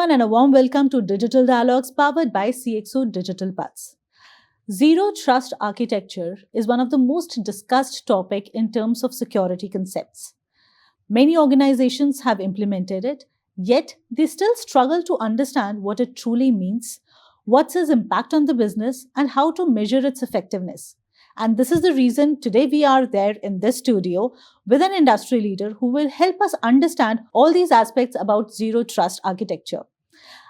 everyone, and a warm welcome to Digital Dialogues powered by CXO Digital Paths. Zero Trust architecture is one of the most discussed topic in terms of security concepts. Many organizations have implemented it, yet they still struggle to understand what it truly means, what's its impact on the business, and how to measure its effectiveness. And this is the reason today we are there in this studio with an industry leader who will help us understand all these aspects about Zero Trust architecture.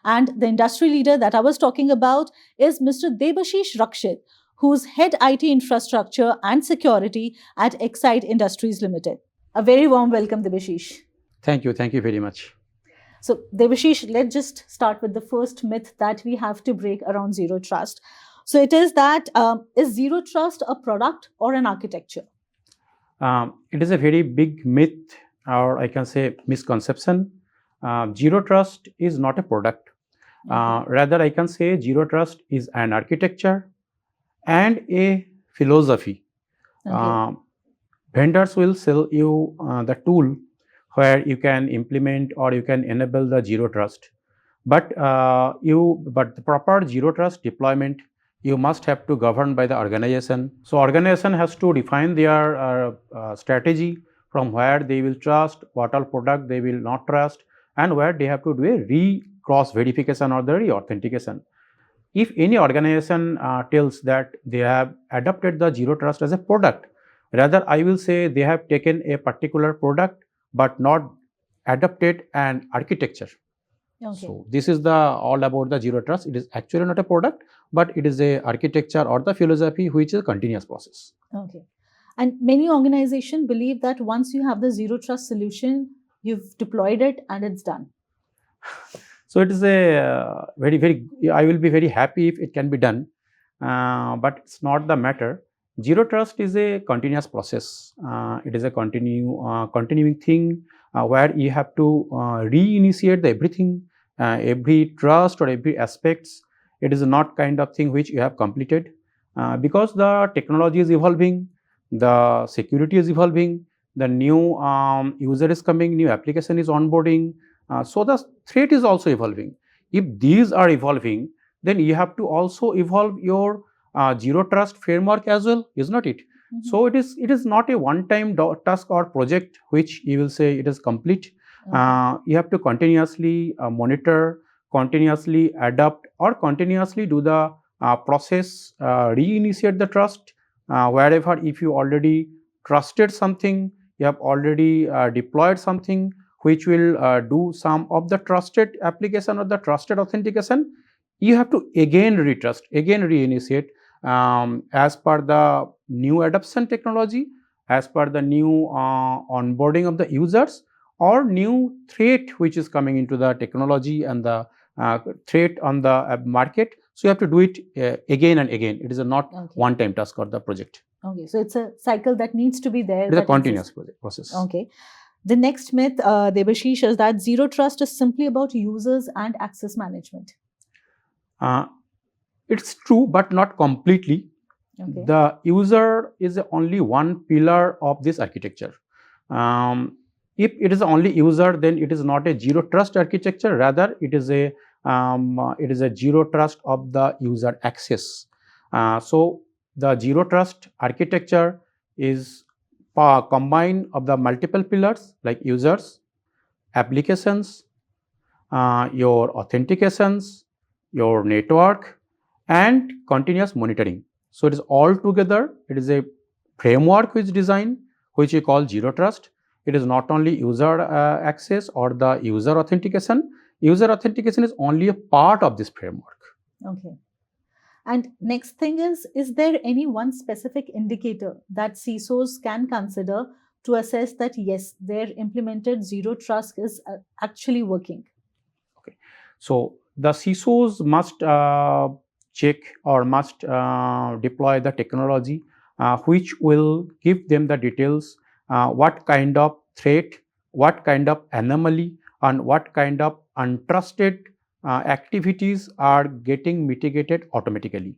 And the industry leader that I was talking about is Mr. Debashis R, who's head IT infrastructure and security at Exide Industries Limited. A very warm welcome, Debashis. Thank you very much. So, Debashis, let's just start with the first myth that we have to break around Zero Trust. So, it is that is Zero Trust a product or an architecture? It is a very big myth, or I can say misconception. Zero Trust is not a product. Rather, I can say Zero Trust is an architecture and a philosophy. Okay. Vendors will sell you the tool where you can implement or you can enable the Zero Trust. But the proper Zero Trust deployment, you must have to govern by the organization. So organization has to define their strategy from where they will trust, what all product they will not trust, and where they have to do a cross verification or the re-authentication. If any organization tells that they have adopted the Zero Trust as a product, rather I will say they have taken a particular product but not adopted an architecture. Okay. So this is all about the Zero Trust. It is actually not a product, but it is a architecture or the philosophy which is a continuous process. Okay. And many organizations believe that once you have the Zero Trust solution, you've deployed it and it's done. So it is a I will be very happy if it can be done, but it's not the matter. Zero Trust is a continuous process. It is a continuing thing where you have to reinitiate everything, every trust or every aspects. It is not kind of thing which you have completed because the technology is evolving, the security is evolving, the new user is coming, new application is onboarding. So the threat is also evolving. If these are evolving, then you have to also evolve your Zero Trust framework as well, is not it? Mm-hmm. So it is not a one-time task or project which you will say it is complete. Okay. You have to continuously monitor, continuously adapt, or continuously do the process, reinitiate the trust wherever. If you already trusted something, you have already deployed something which will do some of the trusted application or the trusted authentication, you have to again retrust, again reinitiate as per the new adoption technology, as per the new onboarding of the users, or new threat which is coming into the technology and the threat on the market. So you have to do it again and again. It is not one-time task or the project. Okay, so it's a cycle that needs to be there. It is a continuous process. Okay. The next myth, Debashis, is that Zero Trust is simply about users and access management. It's true, but not completely. Okay. The user is only one pillar of this architecture. If it is only user, then it is not a Zero Trust architecture. Rather, it is a Zero Trust of the user access. So the Zero Trust architecture is combine of the multiple pillars like users, applications, your authentications, your network, and continuous monitoring. So it is all together. It is a framework which design which we call Zero Trust. It is not only user access or the user authentication. User authentication is only a part of this framework. Okay. And next thing is there any one specific indicator that CISOs can consider to assess that yes, their implemented Zero Trust is actually working? Okay. So the CISOs must check or must deploy the technology which will give them the details, what kind of threat, what kind of anomaly, and what kind of untrusted activities are getting mitigated automatically.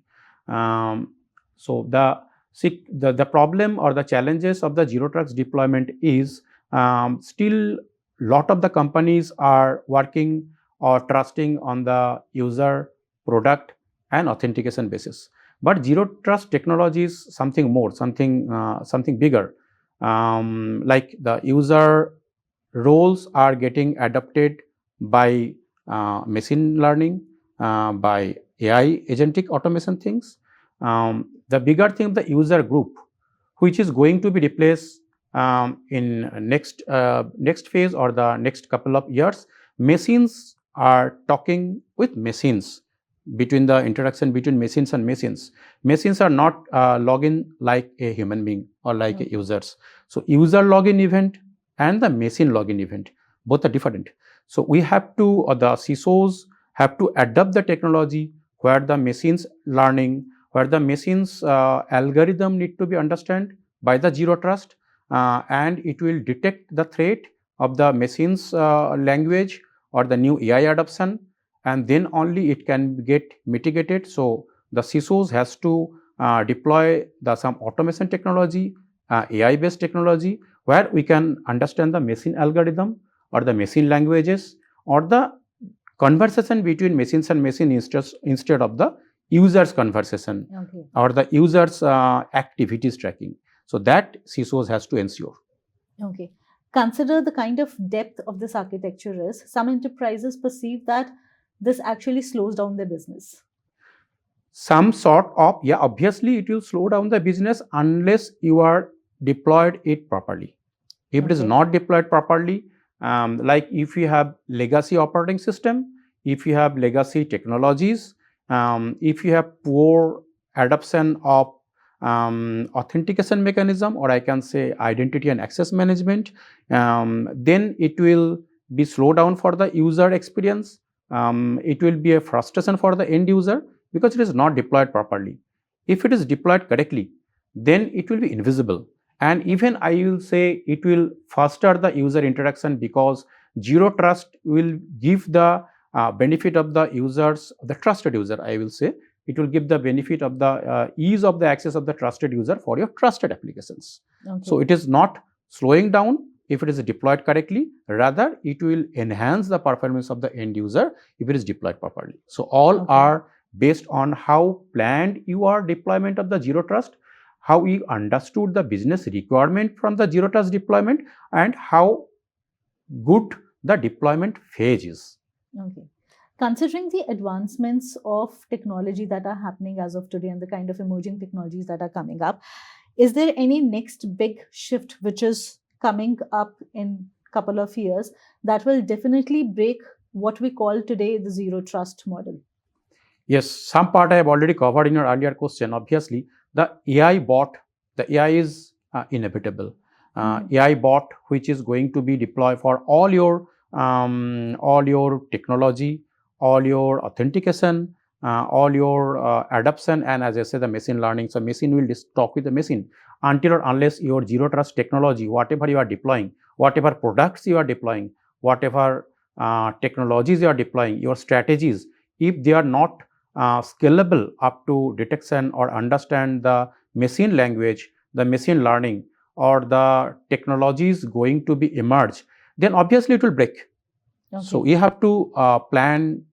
So the problem or the challenges of the Zero Trust deployment is still lot of the companies are working or trusting on the user, product, and authentication basis. But zero trust technology is something more, something bigger. Like the user roles are getting adopted by machine learning, by AI agentic automation things. The bigger thing, the user group, which is going to be replaced in next phase or the next couple of years. Machines are talking with machines, between the interaction between machines and machines. Machines are not login like a human being or like a users. So user login event and the machine login event, both are different. So we have to, or the CISOs have to adapt the technology where the machines learning, where the machines algorithm need to be understood by the zero trust, and it will detect the threat of the machine's language or the new AI adoption, and then only it can get mitigated. So the CISOs has to deploy some automation technology, AI based technology, where we can understand the machine algorithm or the machine languages or the conversation between machines and machine instead of the user's conversation or the user's activities tracking. So that CISOs has to ensure. Okay. Consider the kind of depth of this architecture is. Some enterprises perceive that this actually slows down their business. Some sort of, yeah, obviously it will slow down the business unless you are deployed it properly. If it is not deployed properly, like if you have legacy operating system, if you have legacy technologies, if you have poor adoption of authentication mechanism, or I can say identity and access management, then it will be slow down for the user experience. It will be a frustration for the end user because it is not deployed properly. If it is deployed correctly, then it will be invisible. And even I will say it will foster the user interaction, because zero trust will give the benefit of the users, the trusted user, I will say. It will give the benefit of the ease of the access of the trusted user for your trusted applications. So it is not slowing down if it is deployed correctly, rather it will enhance the performance of the end user if it is deployed properly. So all are based on how planned your deployment of the zero trust, how you understood the business requirement from the zero trust deployment, and how good the deployment phase is. Okay. Considering the advancements of technology that are happening as of today and the kind of emerging technologies that are coming up, is there any next big shift which is coming up in a couple of years that will definitely break what we call today the zero trust model? Yes, some part I have already covered in your earlier question. Obviously, the AI bot, the AI is inevitable. AI bot, which is going to be deployed for all your technology, all your authentication, all your adoption, and as I said, the machine learning. So machine will talk with the machine until or unless your zero trust technology, whatever you are deploying, whatever products you are deploying, whatever technologies you are deploying, your strategies, if they are not scalable up to detection or understand the machine language, the machine learning, or the technologies going to be emerge, then obviously it will break. So you have to plan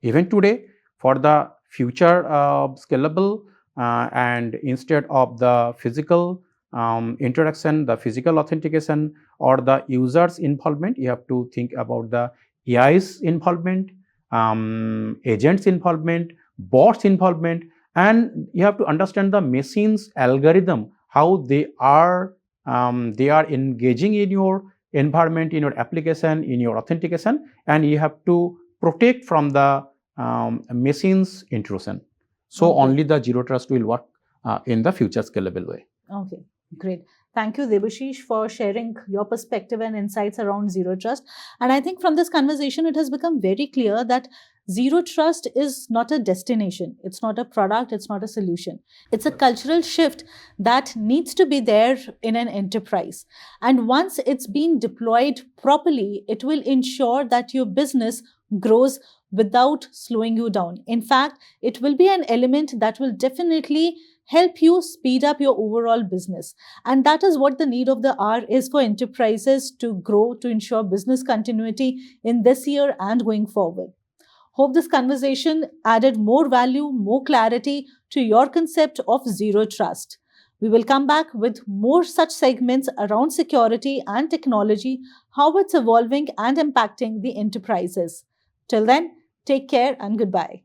even today for the future scalable, and instead of the physical interaction, the physical authentication, or the user's involvement, you have to think about the AI's involvement, agents involvement, bots involvement, and you have to understand the machine's algorithm, how they are engaging in your environment, in your application, in your authentication, and you have to protect from the machine's intrusion. So only the zero trust will work in the future scalable way. Okay, great. Thank you, Debashis, for sharing your perspective and insights around zero trust. And I think from this conversation, it has become very clear that zero trust is not a destination. It's not a product. It's not a solution. It's a cultural shift that needs to be there in an enterprise. And once it's been deployed properly, it will ensure that your business grows without slowing you down. In fact, it will be an element that will definitely help you speed up your overall business. And that is what the need of the hour is for enterprises to grow, to ensure business continuity in this year and going forward. Hope this conversation added more value, more clarity to your concept of zero trust. We will come back with more such segments around security and technology, how it's evolving and impacting the enterprises. Till then, take care and goodbye.